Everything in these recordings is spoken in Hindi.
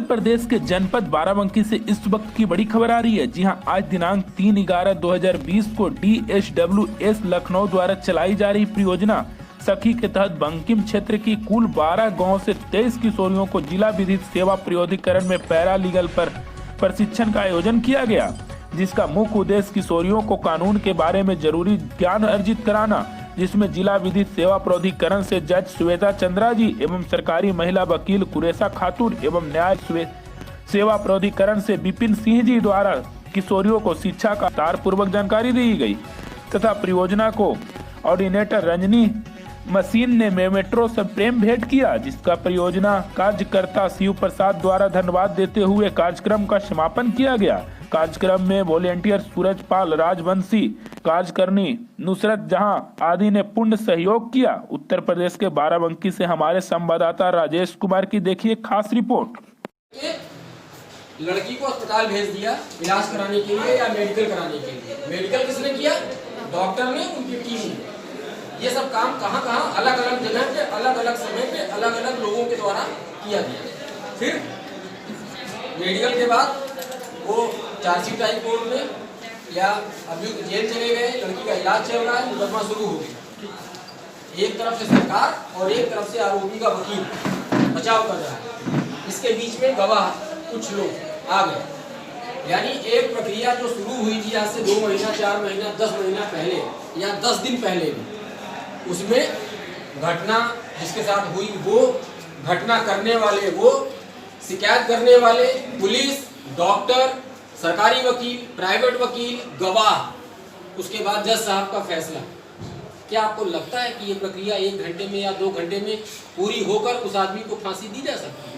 प्रदेश के जनपद बाराबंकी से इस वक्त की बड़ी खबर आ रही है। जी हां, आज दिनांक 3/11/2020 को DSWS लखनऊ द्वारा चलाई जा रही परियोजना सखी के तहत बंकिम क्षेत्र की कुल 12 गांव से 23 किशोरियों को जिला विधिक सेवा प्राधिकरण में पैरा लीगल पर प्रशिक्षण का आयोजन किया गया, जिसका मुख्य उद्देश्य किशोरियों को कानून के बारे में जरूरी ज्ञान अर्जित कराना, जिसमें जिला विधिक सेवा प्राधिकरण से जज श्वेता चंद्रा जी एवं सरकारी महिला वकील कुरेशा खातून एवं न्याय सेवा प्राधिकरण से विपिन सिंह जी द्वारा किशोरियों को शिक्षा का विस्तार पूर्वक जानकारी दी गई तथा परियोजना को ऑर्डिनेटर रंजनी मसीन ने मेट्रो से प्रेम भेंट किया, जिसका परियोजना कार्यकर्ता शिव प्रसाद द्वारा धन्यवाद देते हुए कार्यक्रम का समापन किया गया। कार्यक्रम में वॉलेंटियर सूरजपाल राजवंशी, कार्यकारिणी नुसरत जहां आदि ने पूर्ण सहयोग किया। उत्तर प्रदेश के बाराबंकी से हमारे संवाददाता राजेश कुमार की देखिए खास रिपोर्ट। लड़की को अस्पताल भेज दिया इलाज कराने के लिए या मेडिकल कराने के लिए। मेडिकल किसने किया? डॉक्टर ने, उनकी टीम ने। ये सब काम कहाँ अलग अलग जगह पे अलग अलग समय पे अलग अलग लोगों के द्वारा किया गया। फिर मेडिकल के बाद वो चार्जशीट आई कोर्ट में या अभियुक्त जेल चले गए, लड़की का इलाज चल रहा है, मुकदमा शुरू हो गया। एक तरफ से सरकार और एक तरफ से आरोपी का वकील बचाव कर रहा है। इसके बीच में गवाह कुछ लोग आ गए, यानी एक प्रक्रिया जो शुरू हुई थी आज से 2 महीना 4 महीना 10 महीना पहले या 10 दिन पहले भी, उसमें घटना जिसके साथ हुई वो, घटना करने वाले वो, शिकायत करने वाले, पुलिस, डॉक्टर, सरकारी वकील, प्राइवेट वकील, गवाह, उसके बाद जज साहब का फैसला। क्या आपको लगता है कि ये प्रक्रिया 1 घंटे में या 2 घंटे में पूरी होकर उस आदमी को फांसी दी जा सकती है?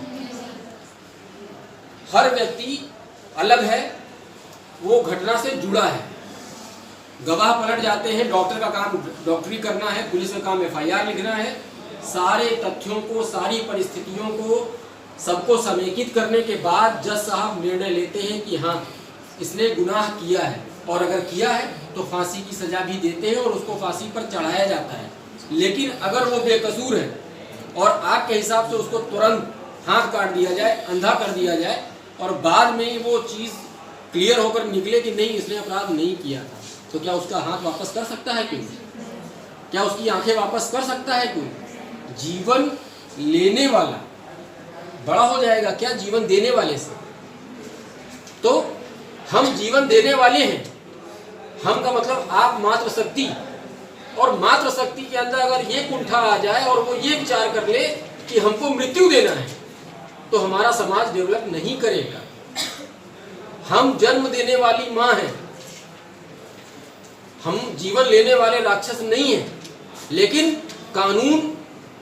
हर व्यक्ति अलग है, वो घटना से जुड़ा है। गवाह पलट जाते हैं, डॉक्टर का काम डॉक्टरी करना है, पुलिस का काम FIR लिखना है। सारे तथ्यों को, सारी परिस्थितियों को, सबको समेकित करने के बाद जज साहब निर्णय लेते हैं कि हाँ इसने गुनाह किया है, और अगर किया है तो फांसी की सजा भी देते हैं और उसको फांसी पर चढ़ाया जाता है। लेकिन अगर वो बेकसूर है और आपके हिसाब से उसको तुरंत हाथ काट दिया जाए, अंधा कर दिया जाए, और बाद में वो चीज़ क्लियर होकर निकले कि नहीं इसने अपराध नहीं किया था, तो क्या उसका हाथ वापस कर सकता है कोई? क्या उसकी आंखें वापस कर सकता है कोई? जीवन लेने वाला बड़ा हो जाएगा क्या जीवन देने वाले से? तो हम जीवन देने वाले हैं। हम का मतलब आप मात्र शक्ति, और मात्र शक्ति के अंदर अगर ये कुंठा आ जाए और वो ये विचार कर ले कि हमको मृत्यु देना है, तो हमारा समाज डेवलप नहीं करेगा। हम जन्म देने वाली माँ हैं, हम जीवन लेने वाले राक्षस नहीं हैं। लेकिन कानून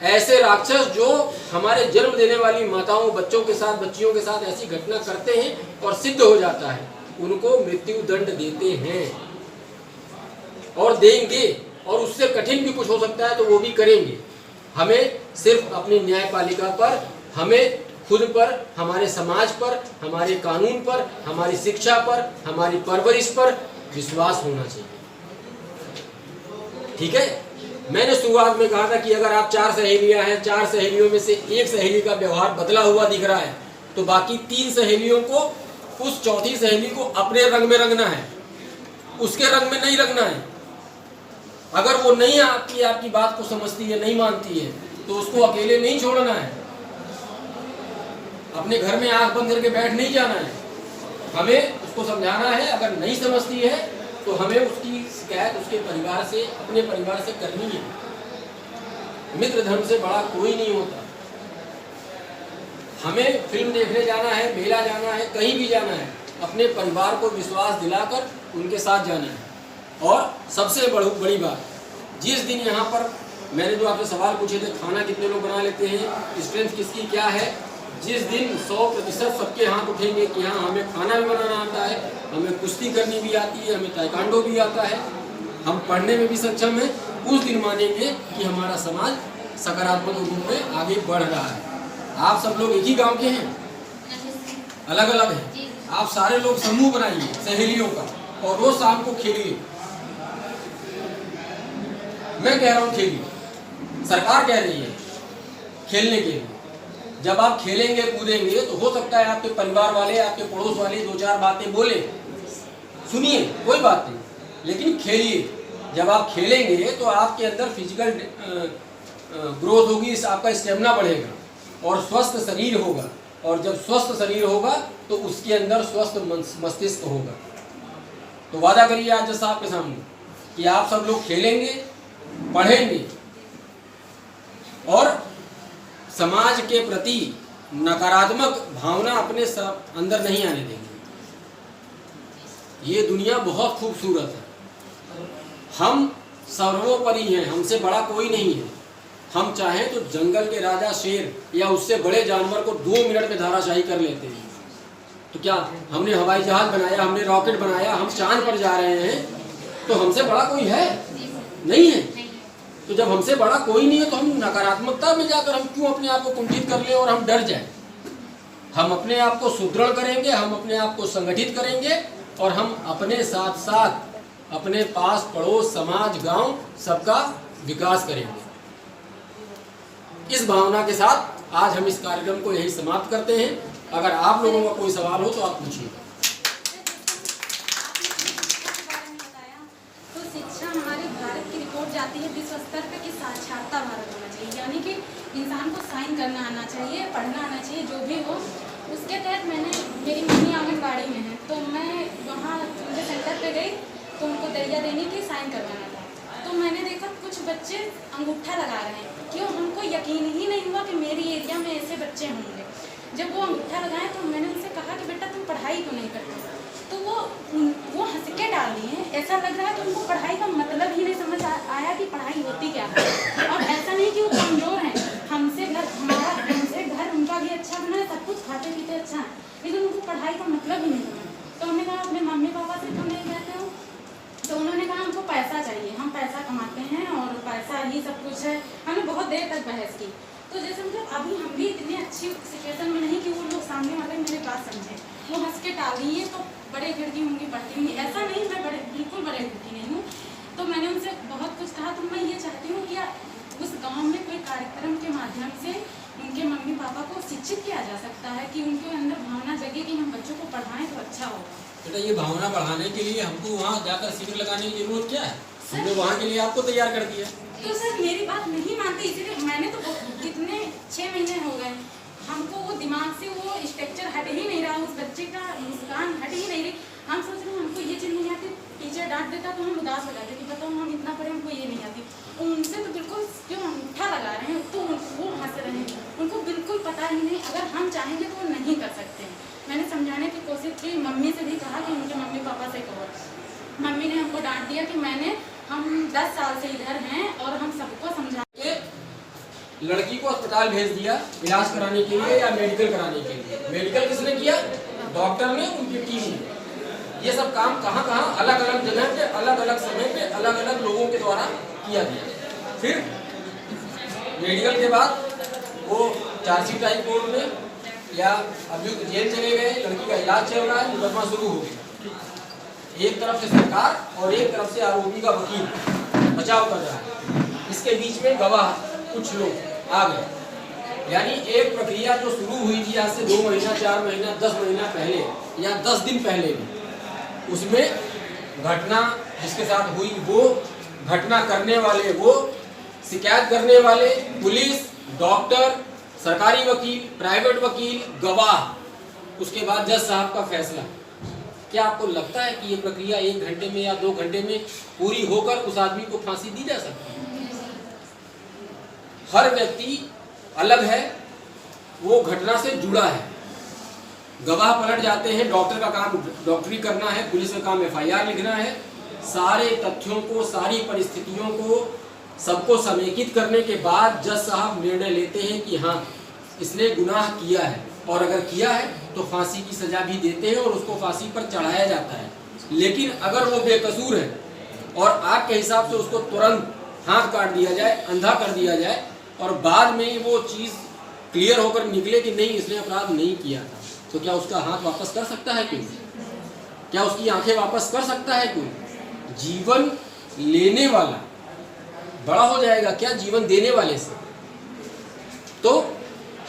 ऐसे राक्षस जो हमारे जन्म देने वाली माताओं, बच्चों के साथ, बच्चियों के साथ ऐसी घटना करते हैं और सिद्ध हो जाता है, उनको मृत्यु दंड देते हैं और देंगे, और उससे कठिन भी कुछ हो सकता है तो वो भी करेंगे। हमें सिर्फ अपनी न्यायपालिका पर, हमें खुद पर, हमारे समाज पर, हमारे कानून पर, हमारी शिक्षा पर, हमारी परवरिश पर विश्वास होना चाहिए। ठीक है, मैंने शुरुआत में कहा था कि अगर आप 4 सहेलियां हैं, 4 सहेलियों में से एक सहेली का व्यवहार बदला हुआ दिख रहा है, तो बाकी 3 सहेलियों को, उस चौथी सहेली को अपने रंग में रंगना है, उसके रंग में नहीं रंगना है। अगर वो नहीं आपकी बात को समझती है, नहीं मानती है, तो उसको अकेले नहीं छोड़ना है, अपने घर में आंख बंद करके बैठ नहीं जाना है। हमें उसको समझाना है। अगर नहीं समझती है तो हमें उसकी शिकायत उसके परिवार से, अपने परिवार से करनी है। मित्र धर्म से बड़ा कोई नहीं होता। हमें फिल्म देखने जाना है, मेला जाना है, कहीं भी जाना है, अपने परिवार को विश्वास दिलाकर उनके साथ जाना है। और सबसे बड़ी बात, जिस दिन यहाँ पर मैंने जो आपसे सवाल पूछे थे, खाना कितने लोग बना लेते हैं, स्ट्रेंथ किसकी क्या है, जिस दिन 100% सबके हाथ उठेंगे कि हाँ हमें खाना भी बनाना आता है, हमें कुश्ती करनी भी आती है, हमें ताइक्वांडो भी आता है, हम पढ़ने में भी सक्षम हैं, उस दिन मानेंगे कि हमारा समाज सकारात्मक रूप में आगे बढ़ रहा है। आप सब लोग एक ही गांव के हैं, अलग अलग हैं, आप सारे लोग समूह बनाइए सहेलियों का और रोज शाम को खेलिए। मैं कह रहा हूँ खेलिए, सरकार कह रही है खेलने के लिए, जब आप खेलेंगे कूदेंगे तो हो सकता है आपके परिवार वाले, आपके पड़ोस वाले दो चार बातें बोले, सुनिए, कोई बात नहीं, लेकिन खेलिए। जब आप खेलेंगे तो आपके अंदर फिजिकल ग्रोथ होगी, आपका स्टेमिना बढ़ेगा और स्वस्थ शरीर होगा, और जब स्वस्थ शरीर होगा तो उसके अंदर स्वस्थ मस्तिष्क होगा। तो वादा करिए आज जज साहब के सामने कि आप सब लोग खेलेंगे, पढ़ेंगे और समाज के प्रति नकारात्मक भावना अपने अंदर नहीं आने देंगे। ये दुनिया बहुत खूबसूरत है, हम सर्वोपरि हैं, हमसे बड़ा कोई नहीं है। हम चाहें तो जंगल के राजा शेर या उससे बड़े जानवर को 2 मिनट में धाराशाही कर लेते हैं। तो क्या हमने हवाई जहाज बनाया, हमने रॉकेट बनाया, हम चांद पर जा रहे हैं, तो हमसे बड़ा कोई है? नहीं है। तो जब हमसे बड़ा कोई नहीं है तो हम नकारात्मकता में जाकर हम क्यों अपने आप को कुंठित कर लें और हम डर जाएं? हम अपने आप को सुदृढ़ करेंगे, हम अपने आप को संगठित करेंगे और हम अपने साथ साथ अपने पास पड़ोस, समाज, गांव सबका विकास करेंगे। इस भावना के साथ आज हम इस कार्यक्रम को यही समाप्त करते हैं। अगर आप लोगों का कोई सवाल हो तो आप पूछिए। तो शिक्षा हमारे भारत की रिपोर्ट जाती है विश्व स्तर पे कि साक्षरता भारत होना चाहिए, यानी कि इंसान को साइन करना आना चाहिए, पढ़ना आना चाहिए, जो भी हो। उसके तहत मेरी मम्मी आंगनबाड़ी में है, तो मैं वहाँ उनके सेंटर पे गई तो उनको दरिया देने की साइन करवाना था। तो मैंने देखा कुछ बच्चे अंगूठा लगा रहे हैं, क्यों? हमको यकीन ही नहीं हुआ कि मेरी एरिया में ऐसे बच्चे होंगे। जब वो अंगूठा लगाए तो मैंने उनसे कहा कि बेटा तुम पढ़ाई क्यों नहीं करते? तो वो हंस के डाल दिए। ऐसा लग रहा है कि उनको पढ़ाई का मतलब ही नहीं समझ आया कि पढ़ाई होती क्या है। और ऐसा नहीं कि वो कमज़ोर हैं, हमसे घर उनका भी अच्छा बना है, सब कुछ खाते पीते अच्छा है, लेकिन उनको पढ़ाई का मतलब ही नहीं समझ। तो हमने कहा अपने मम्मी पापा से क्यों नहीं कहते हो? तो उन्होंने कहा हमको पैसा चाहिए, हम पैसा कमाते हैं और पैसा ही सब कुछ है। हमने बहुत देर तक बहस की। तो जैसे मतलब अभी हम भी इतनी अच्छी सिचुएशन में नहीं कि वो लोग सामने वाले मेरी बात समझे। वो हंस के टाल दी, ये तो बड़े खिड़की होंगी, पढ़ती होंगी। ऐसा नहीं, मैं बिल्कुल बड़े खिड़की नहीं हूँ। तो मैंने उनसे बहुत कुछ कहा। तो मैं ये चाहती हूँ कि उस गाँव में कोई कार्यक्रम के माध्यम से उनके मम्मी पापा को शिक्षित किया जा सकता है कि उनके अंदर भावना जगे कि हम बच्चों को पढ़ाएं तो अच्छा होगा। बेटा, ये भावना बढ़ाने के लिए हमको वहाँ जाकर शिविर लगाने की जरूरत क्या है? हमने वहाँ के लिए आपको तैयार कर दिया। तो सर मेरी बात नहीं मानते, इसीलिए मैंने तो कितने 6 महीने हो गए, हमको वो दिमाग से वो स्ट्रक्चर हट ही नहीं रहा, उस बच्चे का मुस्कान हट ही नहीं रही। हम सोच रहे हैं हमको ये चीज़ नहीं आती, टीचर डांट देता तो हम उदास हो जाते कि बताओ हम इतना पढ़े, हमको ये नहीं आती। उनसे तो बिल्कुल क्यों अंगूठा लगा रहे हैं, तो वो हंस रहे हैं, उनको बिल्कुल पता ही नहीं। अगर हम चाहेंगे तो वो नहीं कर सकते हैं। मैंने समझाने की कोशिश की, मम्मी से भी कहा कि उनके मम्मी पापा से कहो। मम्मी ने हमको डांट दिया कि हम 10 साल से इधर हैं और हम सबको समझा के लड़की को अस्पताल भेज दिया इलाज कराने के लिए या मेडिकल कराने के लिए। मेडिकल किसने किया? डॉक्टर ने, उनकी टीम ने। ये सब काम कहाँ कहाँ अलग अलग जगह पे, अलग अलग समय पे, अलग अलग लोगों के द्वारा किया गया। फिर मेडिकल के बाद वो चार्जशीट आई कोर्ट में या अभियुक्त जेल चले गए, लड़की का इलाज चल रहा है, मुकदमा शुरू हो गया। एक तरफ से सरकार और एक तरफ से आरोपी का वकील बचाव कर रहा है। इसके बीच में गवाह कुछ लोग आ गए। यानी एक प्रक्रिया जो शुरू हुई थी आज से 2 महीना, 4 महीना, 10 महीना पहले या 10 दिन पहले भी, उसमें घटना जिसके साथ हुई, वो घटना करने वाले, वो शिकायत करने वाले, पुलिस, डॉक्टर, सरकारी वकील, प्राइवेट वकील, गवाह, उसके बाद जज साहब का फैसला। क्या आपको लगता है कि ये प्रक्रिया 1 घंटे में या 2 घंटे में पूरी होकर उस आदमी को फांसी दी जा सकती है? हर व्यक्ति अलग है, वो घटना से जुड़ा है। गवाह पलट जाते हैं, डॉक्टर का काम डॉक्टरी करना है, पुलिस का काम FIR लिखना है। सारे तथ्यों को, सारी परिस्थितियों को, सबको समेकित करने के बाद जज साहब निर्णय लेते हैं कि हाँ इसने गुनाह किया है, और अगर किया है तो फांसी की सजा भी देते हैं और उसको फांसी पर चढ़ाया जाता है। लेकिन अगर वो बेकसूर है और आपके हिसाब से उसको तुरंत हाथ काट दिया जाए, अंधा कर दिया जाए, और बाद में वो चीज़ क्लियर होकर निकले कि नहीं इसने अपराध नहीं किया था, तो क्या उसका हाथ वापस कर सकता है कोई? क्या उसकी आंखें वापस कर सकता है कोई? जीवन लेने वाला बड़ा हो जाएगा क्या जीवन देने वाले से? तो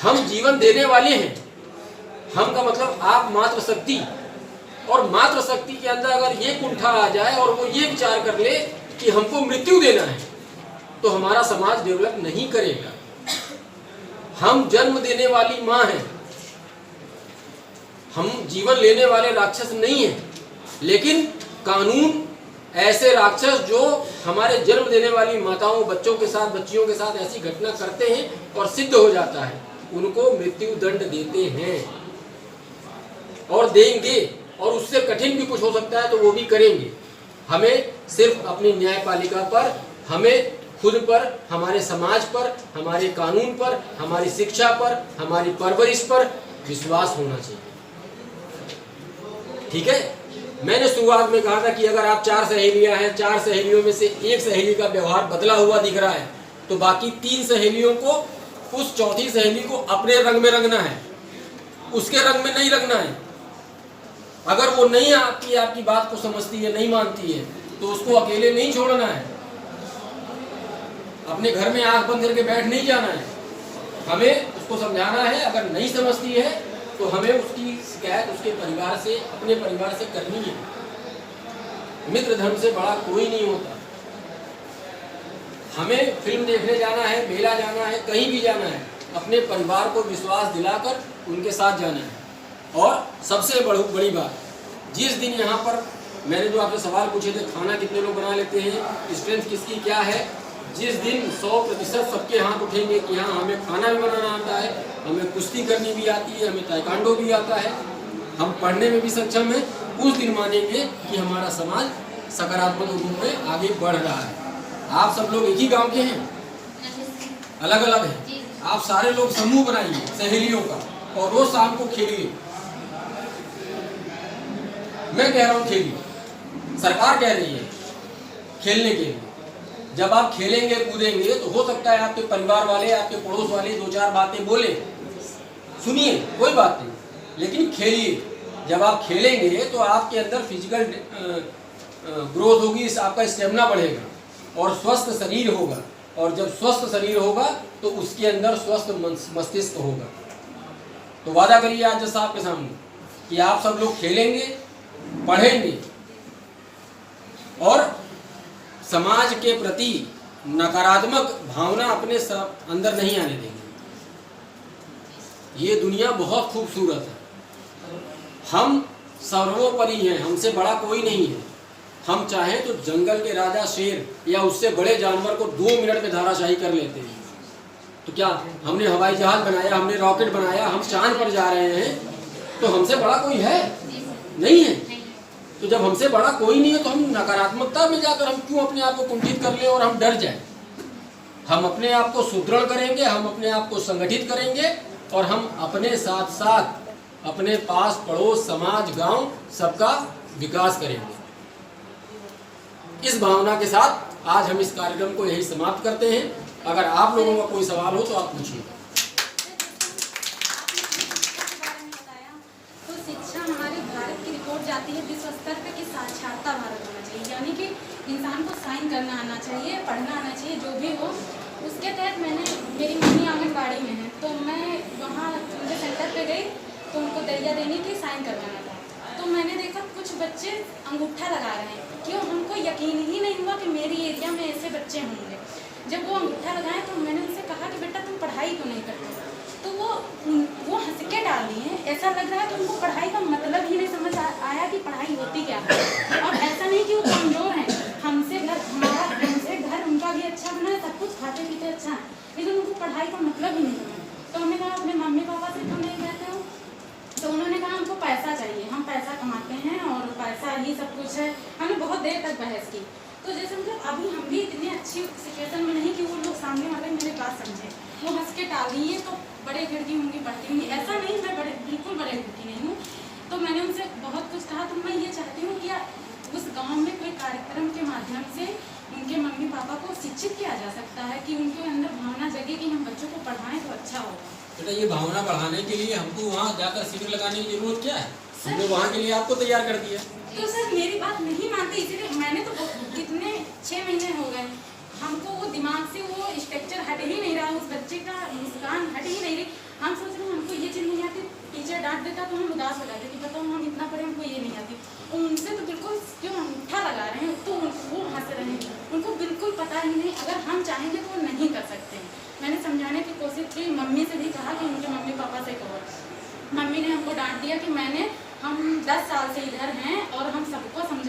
हम जीवन देने वाले हैं। हम का मतलब आप मातृशक्ति, और मातृशक्ति के अंदर अगर ये कुंठा आ जाए और वो ये विचार कर ले कि हमको मृत्यु देना है, तो हमारा समाज डेवलप नहीं करेगा। हम जन्म देने वाली माँ हैं, हम जीवन लेने वाले राक्षस नहीं हैं। लेकिन कानून ऐसे राक्षस जो हमारे जन्म देने वाली माताओं, बच्चों के साथ, बच्चियों के साथ ऐसी घटना करते हैं और सिद्ध हो जाता है, उनको मृत्यु दंड देते हैं और देंगे, और उससे कठिन भी कुछ हो सकता है तो वो भी करेंगे। हमें सिर्फ अपनी न्यायपालिका पर, हमें खुद पर, हमारे समाज पर, हमारे कानून पर, हमारी शिक्षा पर, हमारी परवरिश पर विश्वास होना चाहिए। ठीक है, मैंने शुरुआत में कहा था कि अगर आप 4 सहेलियां हैं, 4 सहेलियों में से एक सहेली का व्यवहार बदला हुआ दिख रहा है, तो बाकी 3 सहेलियों को, उस चौथी सहेली को अपने रंग में रंगना है, उसके रंग में नहीं रंगना है। अगर वो नहीं आपकी बात को समझती है, नहीं मानती है, तो उसको अकेले नहीं छोड़ना है, अपने घर में आंख बंद करके बैठ नहीं जाना है। हमें उसको समझाना है। अगर नहीं समझती है तो हमें उसकी शिकायत उसके परिवार से, अपने परिवार से करनी है। मित्र धर्म से बड़ा कोई नहीं होता। हमें फिल्म देखने जाना है, मेला जाना है, कहीं भी जाना है, अपने परिवार को विश्वास दिलाकर उनके साथ जाना है। और सबसे बड़ी बात, जिस दिन यहाँ पर मैंने जो आपसे सवाल पूछे थे, खाना कितने लोग बना लेते हैं, स्ट्रेंथ किसकी क्या है, जिस दिन 100% सबके हाथ उठेंगे कि हाँ हमें खाना भी बनाना आता है, हमें कुश्ती करनी भी आती है, हमें ताइक्वांडो भी आता है, हम पढ़ने में भी सक्षम हैं, उस दिन मानेंगे कि हमारा समाज सकारात्मक रूप में आगे बढ़ रहा है। आप सब लोग एक ही गांव के हैं, अलग अलग हैं, आप सारे लोग समूह बनाइए सहेलियों का और रोज शाम को खेलिए। मैं कह रहा हूँ खेलिए, सरकार कह रही है खेलने के लिए। जब आप खेलेंगे कूदेंगे तो हो सकता है आपके परिवार वाले, आपके पड़ोस वाले 2-4 बातें बोले, सुनिए, कोई बात नहीं, लेकिन खेलिए। जब आप खेलेंगे तो आपके अंदर फिजिकल ग्रोथ होगी, आपका स्टेमिना बढ़ेगा और स्वस्थ शरीर होगा, और जब स्वस्थ शरीर होगा तो उसके अंदर स्वस्थ मस्तिष्क होगा। तो वादा करिए आज जज साहब के सामने कि आप सब लोग खेलेंगे, पढ़ेंगे और समाज के प्रति नकारात्मक भावना अपने अंदर नहीं आने देंगे। ये दुनिया बहुत खूबसूरत है, हम सर्वोपरि हैं, हमसे बड़ा कोई नहीं है। हम चाहें तो जंगल के राजा शेर या उससे बड़े जानवर को 2 मिनट में धाराशाही कर लेते हैं। तो क्या हमने हवाई जहाज बनाया, हमने रॉकेट बनाया, हम चांद पर जा रहे हैं, तो हमसे बड़ा कोई है? नहीं है। तो जब हमसे बड़ा कोई नहीं है तो हम नकारात्मकता में जाकर हम क्यों अपने आप को कुंठित कर लें और हम डर जाएं? हम अपने आप को सुदृढ़ करेंगे, हम अपने आप को संगठित करेंगे और हम अपने साथ साथ अपने पास पड़ोस, समाज, गांव सबका विकास करेंगे। इस भावना के साथ आज हम इस कार्यक्रम को यही समाप्त करते हैं। अगर आप लोगों का कोई सवाल हो तो आप पूछिए। तो शिक्षा हमारे भारत की रिपोर्ट जाती है विश्व स्तर पे कि साक्षरता भारत होना चाहिए, यानी कि इंसान को साइन करना आना चाहिए, पढ़ना आना चाहिए, जो भी हो। उसके तहत मेरी मम्मी आंगनबाड़ी में है, तो मैं वहाँ उनके सेंटर पे गई तो उनको दरिया देने की साइन करवाना था। तो मैंने देखा कुछ बच्चे अंगूठा लगा रहे हैं, क्यों? हमको यकीन ही नहीं हुआ कि मेरी एरिया में ऐसे बच्चे होंगे। जब वो अंगूठा लगाए तो मैंने उनसे कहा कि बेटा तुम पढ़ाई क्यों नहीं करते? तो वो हंस के डाल दिए हैं। ऐसा लग रहा है कि उनको पढ़ाई का मतलब ही नहीं समझ आया कि पढ़ाई होती क्या है। और ऐसा नहीं कि वो कमज़ोर हैं, हमसे घर उनका भी अच्छा बना है, सब कुछ खाते पीते अच्छा है, लेकिन उनको पढ़ाई का मतलब ही नहीं समझ। तो हमने कहा अपने मम्मी पापा से क्यों नहीं कहते हो? तो उन्होंने कहा हमको पैसा चाहिए, हम पैसा कमाते हैं और पैसा ही सब कुछ है। हमने बहुत देर तक बहस की। तो जैसे मतलब अभी हम भी इतनी अच्छी सिचुएशन में नहीं कि वो लोग सामने वाले मेरी बात समझे। वो हंस के टाल दी है तो बड़े घर की होंगी, पढ़ती होंगी, ऐसा नहीं, मैं बिल्कुल बड़े घर की नहीं हूँ। तो मैंने उनसे बहुत कुछ कहा। तो मैं ये चाहती हूँ कि उस गाँव में कोई कार्यक्रम के माध्यम से उनके मम्मी पापा को शिक्षित किया जा सकता है कि उनके अंदर भावना जगे कि हम बच्चों को पढ़ाएं तो अच्छा होगा। बेटा ये भावना बढ़ाने के लिए हमको वहाँ जाकर शिविर लगाने की जरूरत क्या है? हमने वहाँ के लिए आपको तैयार कर दिया। तो सर मेरी बात नहीं मानते, इसीलिए मैंने तो कितने 6 महीने हो गए, हमको वो दिमाग से वो स्ट्रक्चर हट ही नहीं रहा, उस बच्चे का मुस्कान हट ही नहीं रही। हम या डांट देता तो हम उदास हो जाते कि बताओ हम इतना पढ़े हमको ये नहीं आती। उनसे तो बिल्कुल क्यों अंगूठा लगा रहे हैं, तो वो हंस रहे हैं, उनको बिल्कुल पता ही नहीं। अगर हम चाहेंगे तो वो नहीं कर सकते हैं। मैंने समझाने की कोशिश की, मम्मी से भी कहा कि उनके मम्मी पापा से कहो। मम्मी ने हमको डांट दिया कि हम 10 साल से इधर हैं और हम सबको समझा